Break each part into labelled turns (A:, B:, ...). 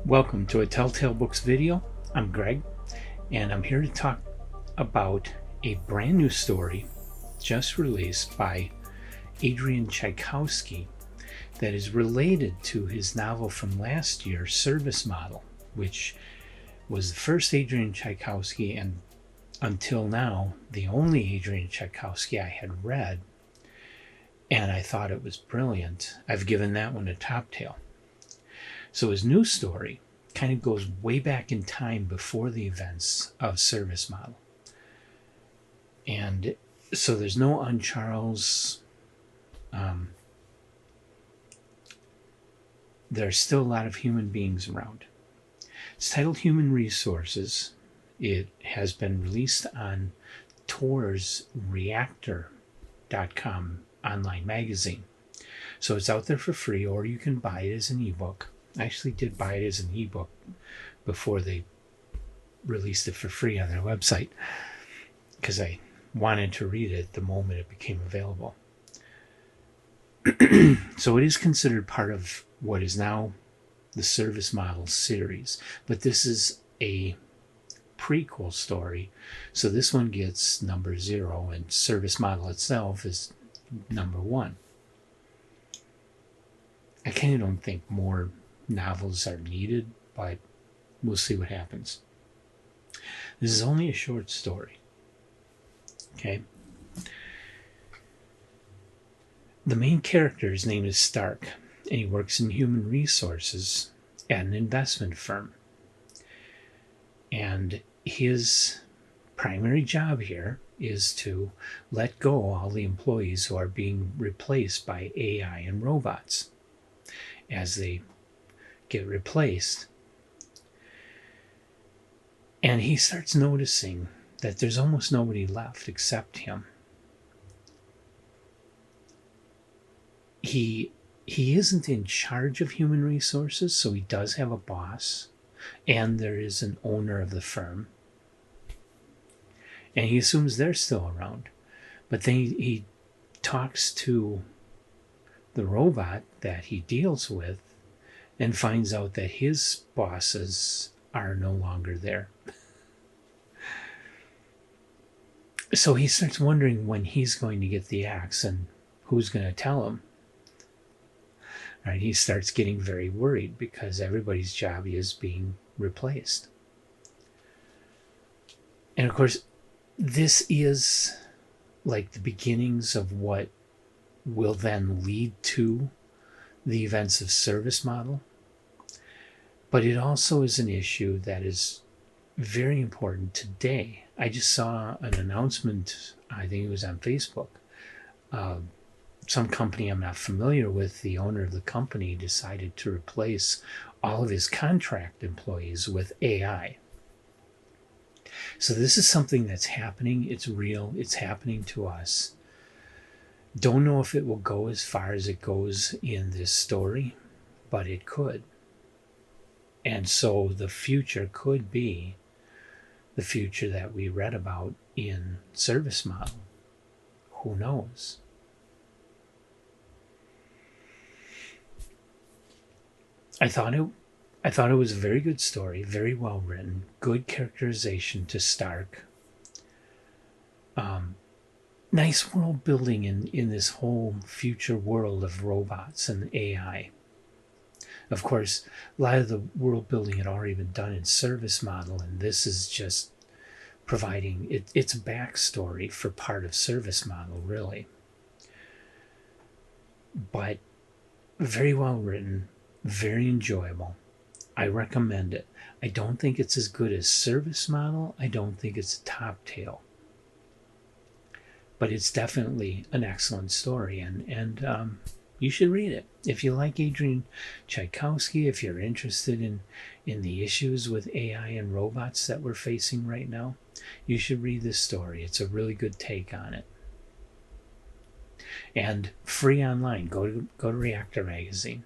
A: Welcome to a Telltale Books video. I'm Greg, and I'm here to talk about a brand new story just released by Adrian Tchaikovsky that is related to his novel from last year, Service Model, which was the first Adrian Tchaikovsky and until now the only Adrian Tchaikovsky I had read, and I thought it was brilliant. I've given that one a top tail. So his new story kind of goes way back in time before the events of Service Model. And so there's no Uncharles. There's still a lot of human beings around. It's titled Human Resources. It has been released on Tor's Reactor.com online magazine. So it's out there for free, or you can buy it as an ebook. I actually did buy it as an ebook before they released it for free on their website because I wanted to read it the moment it became available. So it is considered part of what is now the Service Model series, but this is a prequel story. So this one gets number 0 and Service Model itself is number 1. I kind of don't think more novels are needed, but we'll see what happens. This is only a short story. Okay. The main character's name is Stark, and he works in human resources at an investment firm. And his primary job here is to let go all the employees who are being replaced by AI and robots. As they get replaced, and he starts noticing that there's almost nobody left except him. He isn't in charge of human resources, so he does have a boss, and there is an owner of the firm, and he assumes they're still around. But then he talks to the robot that he deals with and finds out that his bosses are no longer there. So he starts wondering when he's going to get the axe and who's going to tell him. Right? He starts getting very worried because everybody's job is being replaced. And of course, this is like the beginnings of what will then lead to the events of Service Model. But it also is an issue that is very important today. I just saw an announcement, I think it was on Facebook. Some company I'm not familiar with, the owner of the company decided to replace all of his contract employees with AI. So this is something that's happening. It's real. It's happening to us. Don't know if it will go as far as it goes in this story, but it could. And so the future could be the future that we read about in Service Model. Who knows? I thought it was a very good story, very well written, good characterization to Stark. Nice world building in this whole future world of robots and AI. Of course, a lot of the world building had already been done in Service Model, and this is just providing it's a backstory for part of Service Model, really. But very well written, very enjoyable. I recommend it. I don't think it's as good as Service Model. I don't think it's a top tail. But it's definitely an excellent story, and you should read it. If you like Adrian Tchaikovsky, if you're interested in the issues with AI and robots that we're facing right now, you should read this story. It's a really good take on it. And free online. Go to Reactor magazine.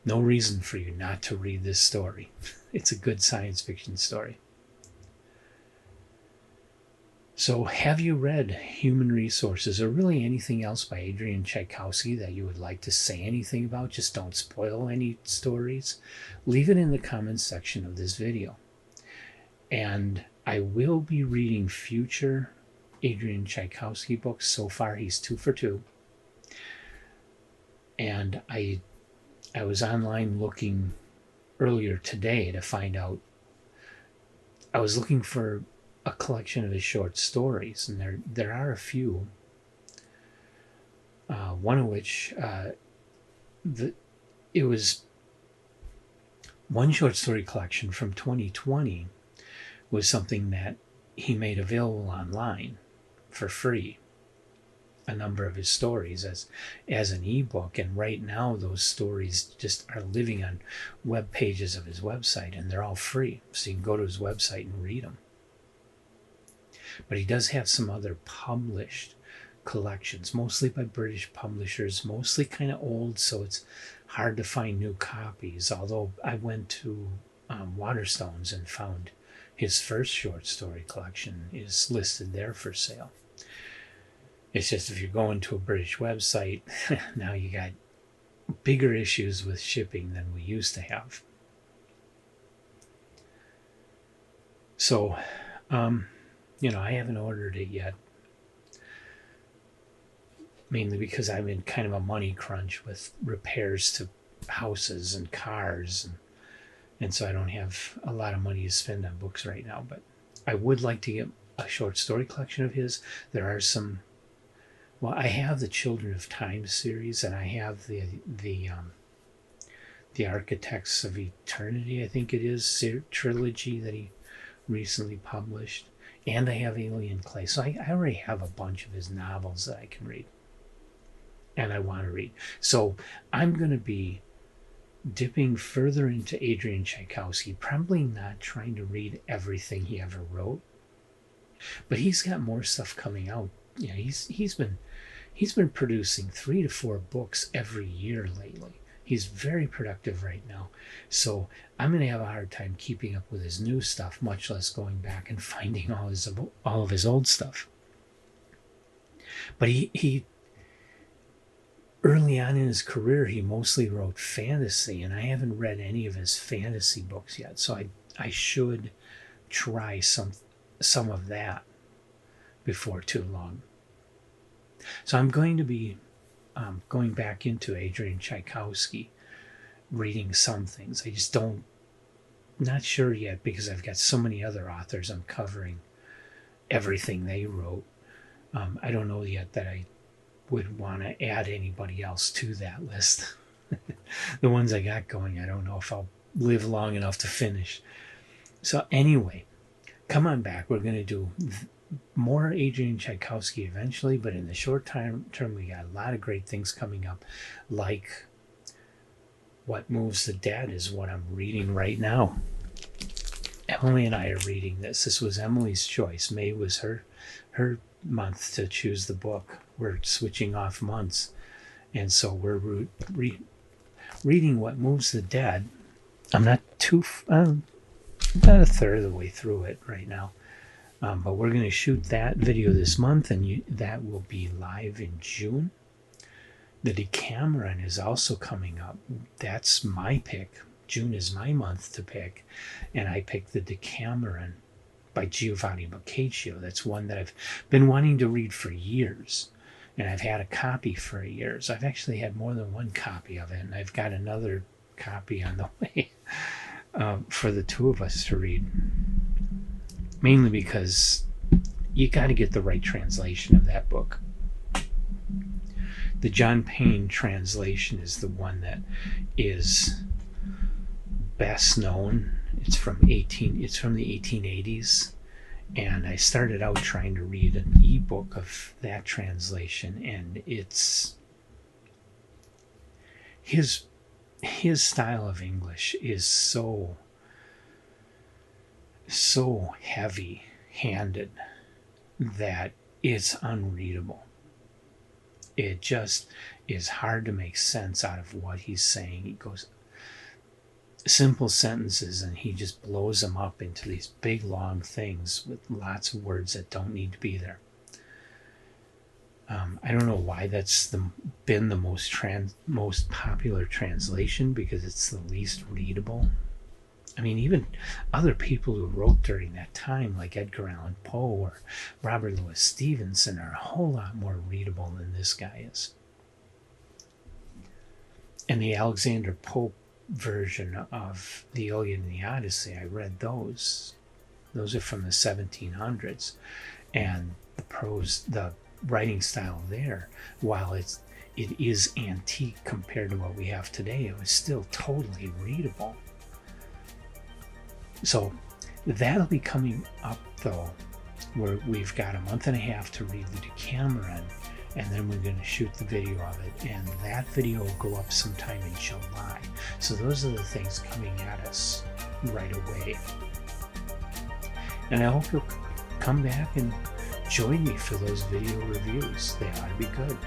A: No reason for you not to read this story. It's a good science fiction story. So have you read Human Resources, or really anything else by Adrian Tchaikovsky that you would like to say anything about? Just don't spoil any stories. Leave it in the comments section of this video. And I will be reading future Adrian Tchaikovsky books. So far he's 2 for 2. And I was online looking earlier today to find out. I was looking for a collection of his short stories, and there are a few. One of which it was one short story collection from 2020 was something that he made available online for free. A number of his stories as an ebook, and right now those stories just are living on web pages of his website, and they're all free, so you can go to his website and read them. But he does have some other published collections, mostly by British publishers, mostly kind of old, so it's hard to find new copies. Although I went to Waterstones and found his first short story collection is listed there for sale. It's just if you're going to a British website, now you got bigger issues with shipping than we used to have. So, I haven't ordered it yet, mainly because I'm in kind of a money crunch with repairs to houses and cars, and so I don't have a lot of money to spend on books right now. But I would like to get a short story collection of his. There are some. Well, I have the Children of Time series, and I have the Architects of Eternity, I think it is, trilogy that he recently published. And I have Alien Clay. So I already have a bunch of his novels that I can read. And I want to read. So I'm going to be dipping further into Adrian Tchaikovsky, probably not trying to read everything he ever wrote. But he's got more stuff coming out. He's been producing 3 to 4 books every year lately. He's very productive right now. So I'm going to have a hard time keeping up with his new stuff, much less going back and finding all of his old stuff. But he early on in his career, he mostly wrote fantasy, and I haven't read any of his fantasy books yet. So I should try some of that before too long. So I'm going to be going back into Adrian Tchaikovsky, reading some things. I just not sure yet, because I've got so many other authors I'm covering everything they wrote. I don't know yet that I would want to add anybody else to that list. The ones I got going, I don't know if I'll live long enough to finish. So anyway, come on back. We're going to do more Adrian Tchaikovsky eventually, but in the short term we got a lot of great things coming up, like What Moves the Dead is what I'm reading right now. Emily and I are reading this. This was Emily's choice. May was her month to choose the book. We're switching off months, and so we're reading What Moves the Dead. I'm not about a third of the way through it right now. But we're going to shoot that video this month, and that will be live in June. The Decameron is also coming up. That's my pick. June is my month to pick, and I picked the Decameron by Giovanni Boccaccio. That's one that I've been wanting to read for years, and I've had a copy for years. I've actually had more than one copy of it, and I've got another copy on the way for the two of us to read. Mainly because you got to get the right translation of that book. The John Payne translation is the one that is best known. It's from the 1880s, and I started out trying to read an ebook of that translation, and it's his style of English is so heavy-handed that it's unreadable. It just is hard to make sense out of what he's saying. He goes, simple sentences, and he just blows them up into these big long things with lots of words that don't need to be there. I don't know why that's been the most popular translation, because it's the least readable. I mean, even other people who wrote during that time, like Edgar Allan Poe or Robert Louis Stevenson, are a whole lot more readable than this guy is. And the Alexander Pope version of the Iliad and the Odyssey, I read those. Those are from the 1700s, and the writing style there, while it is antique compared to what we have today, it was still totally readable. So that'll be coming up, though, where we've got a month and a half to read the Decameron, and then we're going to shoot the video of it, and that video will go up sometime in July. So those are the things coming at us right away. And I hope you'll come back and join me for those video reviews. They ought to be good.